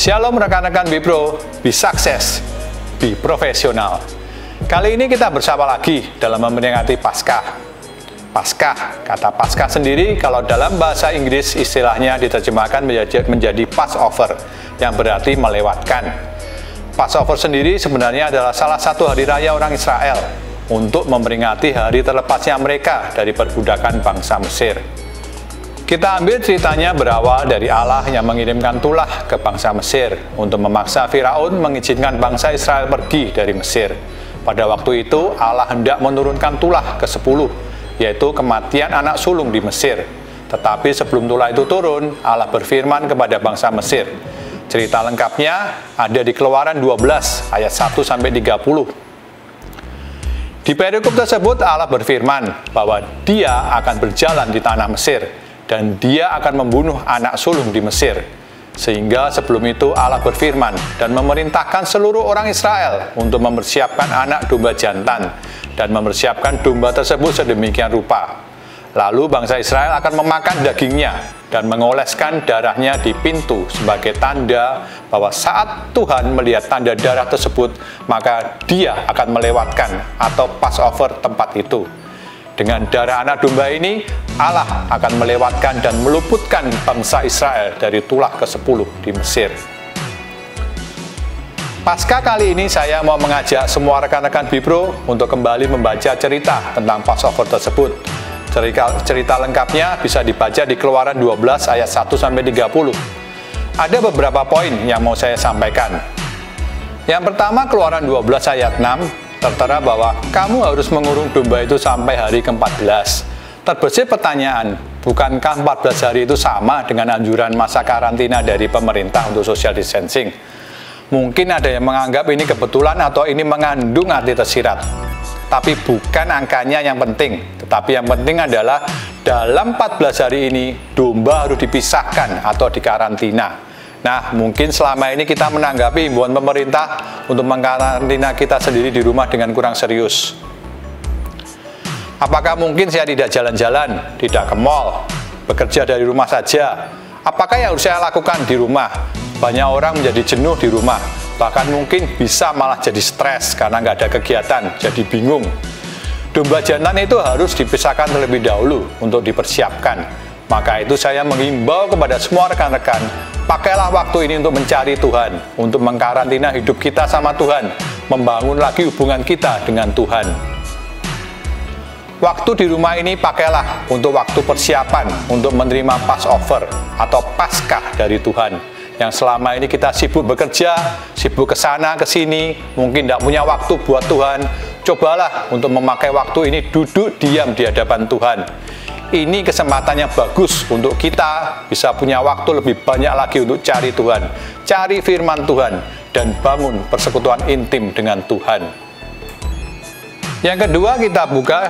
Shalom rekan-rekan Bipro, be sukses, be profesional. Kali ini kita bersama lagi dalam memperingati Paskah. Paskah, kata Paskah sendiri kalau dalam bahasa Inggris istilahnya diterjemahkan menjadi Passover, yang berarti melewatkan. Passover sendiri sebenarnya adalah salah satu hari raya orang Israel untuk memperingati hari terlepasnya mereka dari perbudakan bangsa Mesir. Kita ambil ceritanya berawal dari Allah yang mengirimkan tulah ke bangsa Mesir untuk memaksa Firaun mengizinkan bangsa Israel pergi dari Mesir. Pada waktu itu Allah hendak menurunkan tulah ke-10, yaitu kematian anak sulung di Mesir. Tetapi sebelum tulah itu turun, Allah berfirman kepada bangsa Mesir. Cerita lengkapnya ada di Keluaran 12 ayat 1-30. Di perikop tersebut Allah berfirman bahwa Dia akan berjalan di tanah Mesir dan Dia akan membunuh anak sulung di Mesir. Sehingga sebelum itu Allah berfirman dan memerintahkan seluruh orang Israel untuk mempersiapkan anak domba jantan dan mempersiapkan domba tersebut sedemikian rupa. Lalu bangsa Israel akan memakan dagingnya dan mengoleskan darahnya di pintu sebagai tanda bahwa saat Tuhan melihat tanda darah tersebut, maka Dia akan melewatkan atau Passover tempat itu. Dengan darah anak domba ini, Allah akan melewatkan dan meluputkan bangsa Israel dari tulah ke-10 di Mesir. Paskah kali ini saya mau mengajak semua rekan-rekan Bipro untuk kembali membaca cerita tentang Passover tersebut. Cerita lengkapnya bisa dibaca di Keluaran 12 ayat 1-30. Ada beberapa poin yang mau saya sampaikan. Yang pertama, Keluaran 12 ayat 6 tertera bahwa kamu harus mengurung domba itu sampai hari ke-14. Terbesit pertanyaan, bukankah 14 hari itu sama dengan anjuran masa karantina dari pemerintah untuk social distancing? Mungkin ada yang menganggap ini kebetulan atau ini mengandung arti tersirat. Tapi bukan angkanya yang penting, tetapi yang penting adalah dalam 14 hari ini domba harus dipisahkan atau dikarantina. Nah, mungkin selama ini kita menanggapi himbauan pemerintah untuk mengkarantina kita sendiri di rumah dengan kurang serius. Apakah mungkin saya tidak jalan-jalan, tidak ke mall, bekerja dari rumah saja? Apakah yang harus saya lakukan di rumah? Banyak orang menjadi jenuh di rumah, bahkan mungkin bisa malah jadi stres karena nggak ada kegiatan, jadi bingung. Domba jantan itu harus dipisahkan terlebih dahulu untuk dipersiapkan. Maka itu saya mengimbau kepada semua rekan-rekan, pakailah waktu ini untuk mencari Tuhan, untuk mengkarantina hidup kita sama Tuhan, membangun lagi hubungan kita dengan Tuhan. Waktu di rumah ini pakailah untuk waktu persiapan untuk menerima Passover atau Paskah dari Tuhan. Yang selama ini kita sibuk bekerja, sibuk ke sana ke sini, mungkin tidak punya waktu buat Tuhan. Cobalah untuk memakai waktu ini duduk diam di hadapan Tuhan. Ini kesempatan yang bagus untuk kita bisa punya waktu lebih banyak lagi untuk cari Tuhan, cari firman Tuhan, dan bangun persekutuan intim dengan Tuhan. Yang kedua, kita buka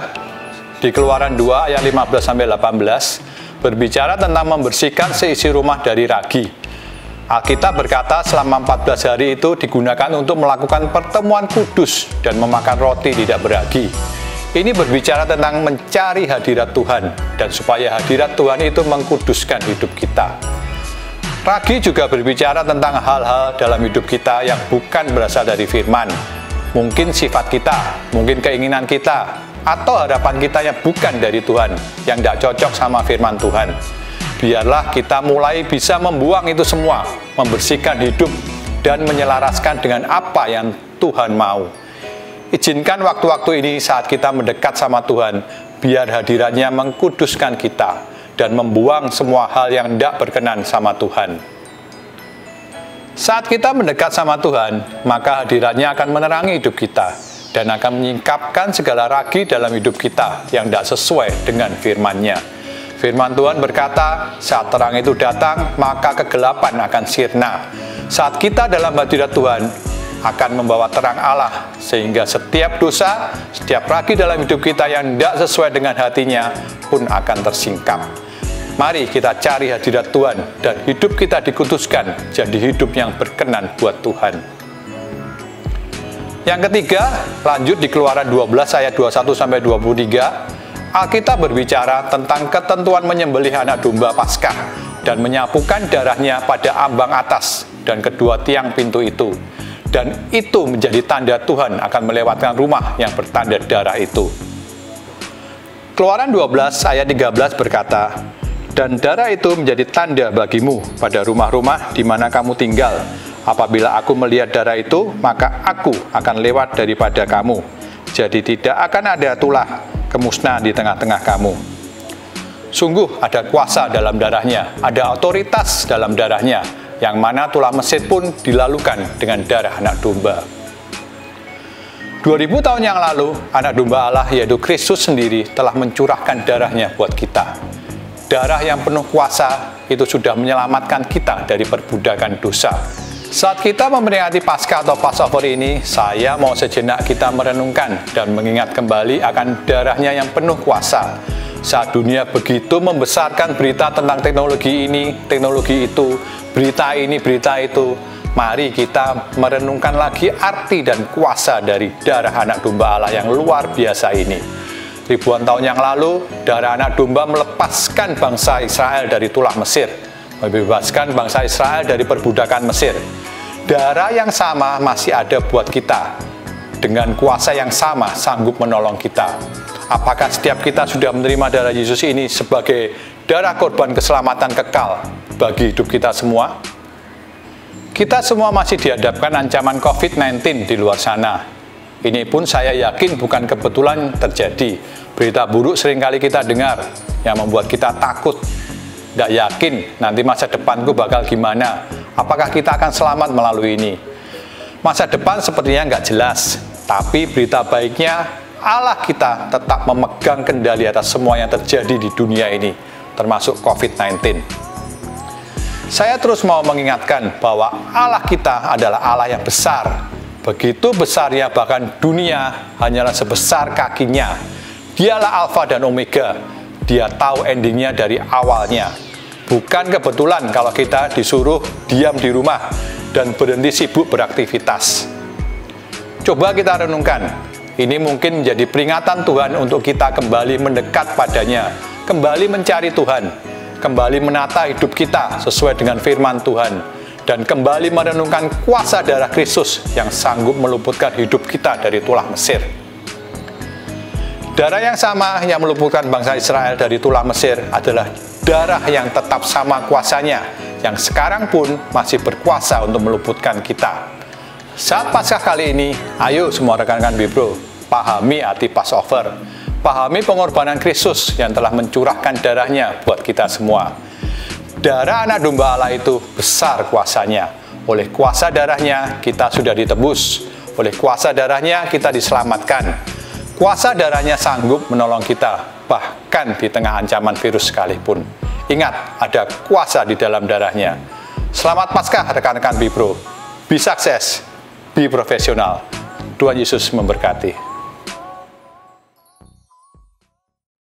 di Keluaran 2 ayat 15-18, berbicara tentang membersihkan seisi rumah dari ragi. Alkitab berkata selama 14 hari itu digunakan untuk melakukan pertemuan kudus dan memakan roti tidak beragi. Ini berbicara tentang mencari hadirat Tuhan, dan supaya hadirat Tuhan itu mengkuduskan hidup kita. Ragi juga berbicara tentang hal-hal dalam hidup kita yang bukan berasal dari firman. Mungkin sifat kita, mungkin keinginan kita, atau harapan kita yang bukan dari Tuhan, yang tidak cocok sama firman Tuhan. Biarlah kita mulai bisa membuang itu semua, membersihkan hidup, dan menyelaraskan dengan apa yang Tuhan mau. Izinkan waktu-waktu ini saat kita mendekat sama Tuhan, biar hadiratnya mengkuduskan kita dan membuang semua hal yang tidak berkenan sama Tuhan. Saat kita mendekat sama Tuhan, maka hadiratnya akan menerangi hidup kita dan akan menyingkapkan segala ragi dalam hidup kita yang tidak sesuai dengan firman-Nya. Firman Tuhan berkata, saat terang itu datang, maka kegelapan akan sirna. Saat kita dalam hadirat Tuhan, akan membawa terang Allah, sehingga setiap dosa, setiap ragi dalam hidup kita yang tidak sesuai dengan hatinya pun akan tersingkap. Mari kita cari hadirat Tuhan dan hidup kita dikuduskan jadi hidup yang berkenan buat Tuhan. Yang ketiga, lanjut di Keluaran 12 ayat 21-23, Alkitab berbicara tentang ketentuan menyembelih anak domba Paskah dan menyapukan darahnya pada ambang atas dan kedua tiang pintu itu. Dan itu menjadi tanda Tuhan akan melewatkan rumah yang bertanda darah itu. Keluaran 12 ayat 13 berkata, "Dan darah itu menjadi tanda bagimu pada rumah-rumah di mana kamu tinggal. Apabila aku melihat darah itu, maka aku akan lewat daripada kamu. Jadi tidak akan ada tulah kemusnahan di tengah-tengah kamu." Sungguh ada kuasa dalam darahnya, ada otoritas dalam darahnya, yang mana tulah Mesir pun dilalukan dengan darah anak domba. 2000 tahun yang lalu, anak domba Allah yaitu Kristus sendiri telah mencurahkan darahnya buat kita. Darah yang penuh kuasa itu sudah menyelamatkan kita dari perbudakan dosa. Saat kita memperingati Paskah atau Passover ini, saya mau sejenak kita merenungkan dan mengingat kembali akan darahnya yang penuh kuasa. Saat dunia begitu membesarkan berita tentang teknologi ini, teknologi itu, berita ini, berita itu, mari kita merenungkan lagi arti dan kuasa dari darah anak domba Allah yang luar biasa ini. Ribuan tahun yang lalu, darah anak domba melepaskan bangsa Israel dari tulah Mesir, membebaskan bangsa Israel dari perbudakan Mesir. Darah yang sama masih ada buat kita. Dengan kuasa yang sama sanggup menolong kita. Apakah setiap kita sudah menerima darah Yesus ini sebagai darah korban keselamatan kekal bagi hidup kita semua? Kita semua masih dihadapkan ancaman COVID-19 di luar sana. Ini pun saya yakin bukan kebetulan terjadi. Berita buruk seringkali kita dengar yang membuat kita takut. Nggak yakin nanti masa depanku bakal gimana. Apakah kita akan selamat melalui ini? Masa depan sepertinya nggak jelas. Tapi berita baiknya, Allah kita tetap memegang kendali atas semua yang terjadi di dunia ini, termasuk COVID-19. Saya terus mau mengingatkan bahwa Allah kita adalah Allah yang besar. Begitu besarnya bahkan dunia hanyalah sebesar kakinya. Dialah Alfa dan Omega. Dia tahu endingnya dari awalnya. Bukan kebetulan kalau kita disuruh diam di rumah dan berhenti sibuk beraktivitas. Coba kita renungkan. Ini mungkin menjadi peringatan Tuhan untuk kita kembali mendekat padanya, kembali mencari Tuhan, kembali menata hidup kita sesuai dengan firman Tuhan, dan kembali merenungkan kuasa darah Kristus yang sanggup meluputkan hidup kita dari tulah Mesir. Darah yang sama yang meluputkan bangsa Israel dari tulah Mesir adalah darah yang tetap sama kuasanya, yang sekarang pun masih berkuasa untuk meluputkan kita. Saat Paskah kali ini, ayo semua rekan-rekan Bibro, pahami arti Passover, pahami pengorbanan Kristus yang telah mencurahkan darahnya buat kita semua. Darah anak domba Allah itu besar kuasanya. Oleh kuasa darahnya kita sudah ditebus. Oleh kuasa darahnya kita diselamatkan. Kuasa darahnya sanggup menolong kita, bahkan di tengah ancaman virus sekalipun. Ingat, ada kuasa di dalam darahnya. Selamat Paskah rekan-rekan Bibro. Be sukses, be profesional. Tuhan Yesus memberkati.